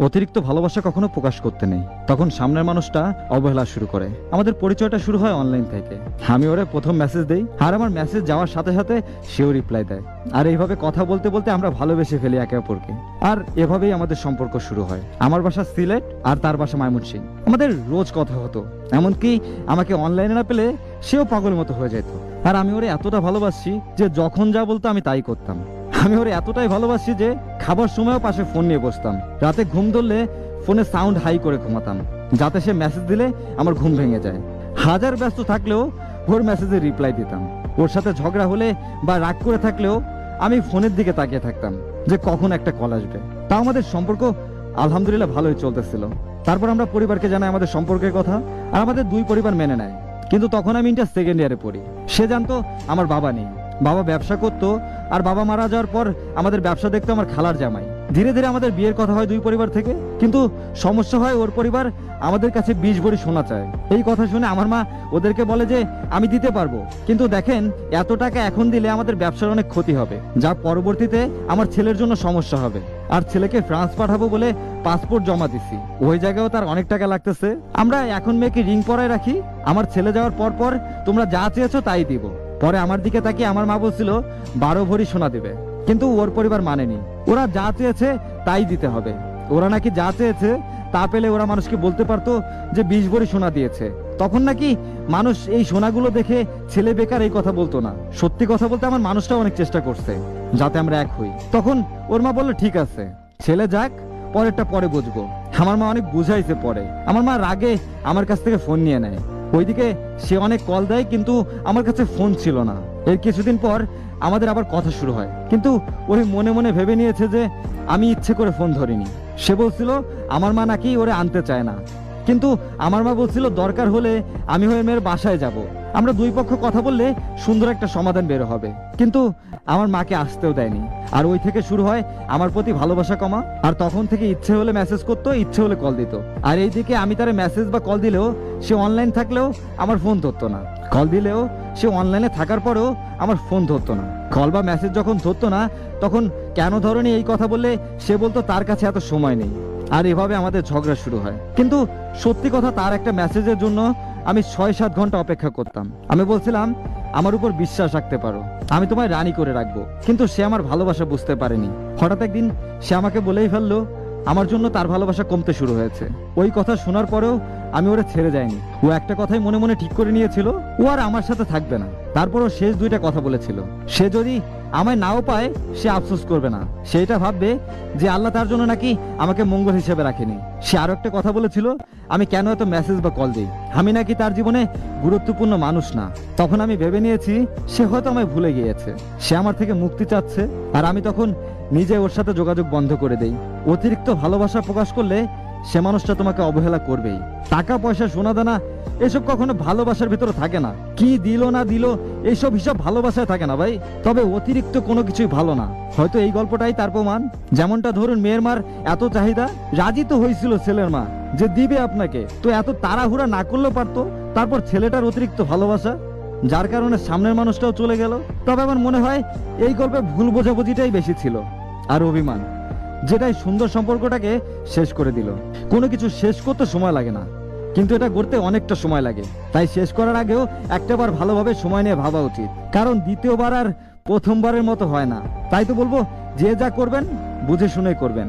অতিরিক্ত ভালোবাসা কখনো প্রকাশ করতে নেই, তখন সামনের মানুষটা অবহেলা শুরু করে। আমাদের পরিচয়টা শুরু হয় অনলাইন থেকে। আমি ওরে প্রথম মেসেজ দেই, আর আমার মেসেজ যাওয়ার সাথে সাথে সেও রিপ্লাই দেয়। আর এইভাবে কথা বলতে বলতে আমরা ভালোবেসে ফেলি একে অপরকে। আর এভাবেই আমাদের সম্পর্ক শুরু হয়। আমার বাসা সিলেট আর তার বাসা ময়মনসিংহ। আমাদের রোজ কথা হতো, এমনকি আমাকে অনলাইনে না পেলে সেও পাগলের মতো হয়ে যেত। আর আমি ওরে এতটা ভালোবাসি যে যখন যা বলতো আমি তাই করতাম। আমি ওরে এতটাই ভালোবাসি যে খাবার সময়ও পাশে ফোন নিয়ে বসতাম। রাতে ঘুম ধরলে ফোনে সাউন্ড হাই করে ঘুমাতাম, যাতে সে মেসেজ দিলে আমার ঘুম ভেঙে যায়। হাজার ব্যস্ত থাকলেও ওর মেসেজে রিপ্লাই দিতাম। ওর সাথে ঝগড়া হলে বা রাগ করে থাকলেও আমি ফোনের দিকে তাকিয়ে থাকতাম যে কখন একটা কল আসবে। তাও আমাদের সম্পর্ক আলহামদুলিল্লাহ ভালোই চলতেছিল। তারপর আমরা পরিবারকে জানাই আমাদের সম্পর্কের কথা, আর আমাদের দুই পরিবার মেনে নেয়। কিন্তু তখন আমি ইন্টার সেকেন্ড ইয়ারে পড়ি। সে জানতো আমার বাবা নেই, বাবা ব্যবসা করতো, আর বাবা মারা যাওয়ার পর আমাদের ব্যবসা দেখতো আমার খালার জামাই। ধীরে ধীরে আমাদের বিয়ের কথা হয় দুই পরিবার থেকে। কিন্তু সমস্যা হয় ওর পরিবার আমাদের কাছে 20 ভরি সোনা চায়। এই কথা শুনে আমার মা ওদেরকে বলে যে আমি দিতে পারবো, কিন্তু দেখেন এত টাকা এখন দিলে আমাদের ব্যবসার অনেক ক্ষতি হবে, যা পরবর্তীতে আমার ছেলের জন্য সমস্যা হবে। আর ছেলেকে ফ্রান্স পাঠাবো বলে পাসপোর্ট জমা দিছি, ওই জায়গায়ও তার অনেক টাকা লাগতেছে। আমরা এখন মেয়েকে রিং পরায় রাখি, আমার ছেলে যাওয়ার পর পর তোমরা যা চেয়েছো তাই দিব। পরে আমার দিকে তাকিয়ে আমার মা বলছিল 12 ভরি সোনা দিবে, কিন্তু ওর পরিবার মানেনি। ওরা যা চেয়েছে তাই দিতে হবে। ওরা নাকি যা চেয়েছে তা পেলে ওরা মানুষকে বলতে পারতো যে 20 ভরি সোনা দিয়েছে। তখন নাকি মানুষ এই সোনাগুলো দেখে ছেলে বেকার এই কথা বলতো না। সত্যি কথা বলতে আমার মানুষটাও অনেক চেষ্টা করছে যাতে আমরা এক হই। তখন ওর মা বললো ঠিক আছে, ছেলে যাক, পরেরটা পরে বুঝবো। আমার মা অনেক বুঝাইছে। পরে আমার মা রাগে আমার কাছ থেকে ফোন নিয়ে নেয়। ওইদিকে সে অনেক কল দেয়, কিন্তু আমার কাছে ফোন ছিল না। এর কিছুদিন পর আমাদের আবার কথা শুরু হয়, কিন্তু ওই মনে মনে ভেবে নিয়েছে যে আমি ইচ্ছে করে ফোন ধরিনি। সে বলছিল আমার মা নাকি ওরে আনতে চায় না, কিন্তু আমার মা বলছিল দরকার হলে আমি হয়ে মেয়ের বাসায় যাব। আমরা দুই পক্ষ কথা বললে সুন্দর একটা সমাধান বের হবে। কিন্তু আমার মাকে আসতেও দেয়নি। আর ওই থেকে শুরু হয় আমার প্রতি ভালোবাসা কমা। আর তখন থেকে ইচ্ছে হলে মেসেজ করতো, ইচ্ছে হলে কল দিত। আর এইদিকে আমি তারে মেসেজ বা কল দিলেও সে অনলাইন থাকলেও আমার ফোন ধরতো না। কল দিলেও সে অনলাইনে থাকার পরেও আমার ফোন ধরতো না। কল বা মেসেজ যখন ধরতো না তখন কেন ধরনি এই কথা বললে সে বলতো তার কাছে এত সময় নেই। আর এভাবে আমাদের ঝগড়া শুরু হয়। কিন্তু সত্যি কথা, তার একটা মেসেজের জন্য আমি 6-7 ঘন্টা অপেক্ষা করতাম। আমি বলছিলাম আমার উপর বিশ্বাস রাখতে পারো, আমি তোমায় রানী করে রাখবো। কিন্তু সে আমার ভালোবাসা বুঝতে পারেনি। হঠাৎ একদিন সে আমাকে বলেই ফেললো আমার জন্য তার ভালোবাসা কমতে শুরু হয়েছে। ওই কথা শোনার পরেও আমি ওরে ছেড়ে যাইনি। ও একটা কথাই মনে মনে ঠিক করে নিয়েছিল, ও আর আমার সাথে থাকবে না। তারপরও শেষ দুইটা কথা বলেছিল, সে যদি আমায় নাও পায় সে আফসোস করবে না, সেটা ভাববে যে আল্লাহ তার জন্য নাকি আমাকে মঙ্গল হিসেবে রাখেনি। সে আরো একটা কথা বলেছিল আমি কেন এত মেসেজ বা কল দিই, আমি নাকি তার জীবনে গুরুত্বপূর্ণ মানুষ না। তখন আমি ভেবে নিয়েছি সে হয়তো আমায় ভুলে গিয়েছে, সে আমার থেকে মুক্তি চাচ্ছে। আর আমি তখন নিজে ওর সাথে যোগাযোগ বন্ধ করে দেই। অতিরিক্ত ভালোবাসা প্রকাশ করলে সে মানুষটা তোমাকে অবহেলা করবেই। টাকা পয়সা, সোনা দানা এসব কখনো ভালোবাসার ভিতরে থাকে না। কি দিল না দিল এইসব হিসাব ভালোবাসায় থাকে না ভাই। তবে অতিরিক্ত কোনো কিছুই ভালো না। হয়তো এই গল্পটাই তার প্রমাণ। যেমনটা ধরুন মেয়ের মার এত চাহিদা, রাজি তো হয়েছিল ছেলের মা যে দিবে আপনাকে, তো এত তাড়াহুড়া না করলেও পারতো। তারপর ছেলেটার অতিরিক্ত ভালোবাসা, যার কারণে সামনের মানুষটাও চলে গেল। তবে আমার মনে হয় এই গল্পে ভুল বোঝাবুঝিটাই বেশি ছিল, আর অভিমান, যেটাই সুন্দর সম্পর্কটাকে শেষ করে দিল। কোনো কিছু শেষ করতে সময় লাগে না, কিন্তু এটা করতে অনেকটা সময় লাগে। তাই শেষ করার আগেও একটাবার ভালোভাবে সময় নিয়ে ভাবা উচিত, কারণ দ্বিতীয়বার আর প্রথমবারের মতো হয় না। তাই তো বলবো যে যা করবেন বুঝে শুনে করবেন।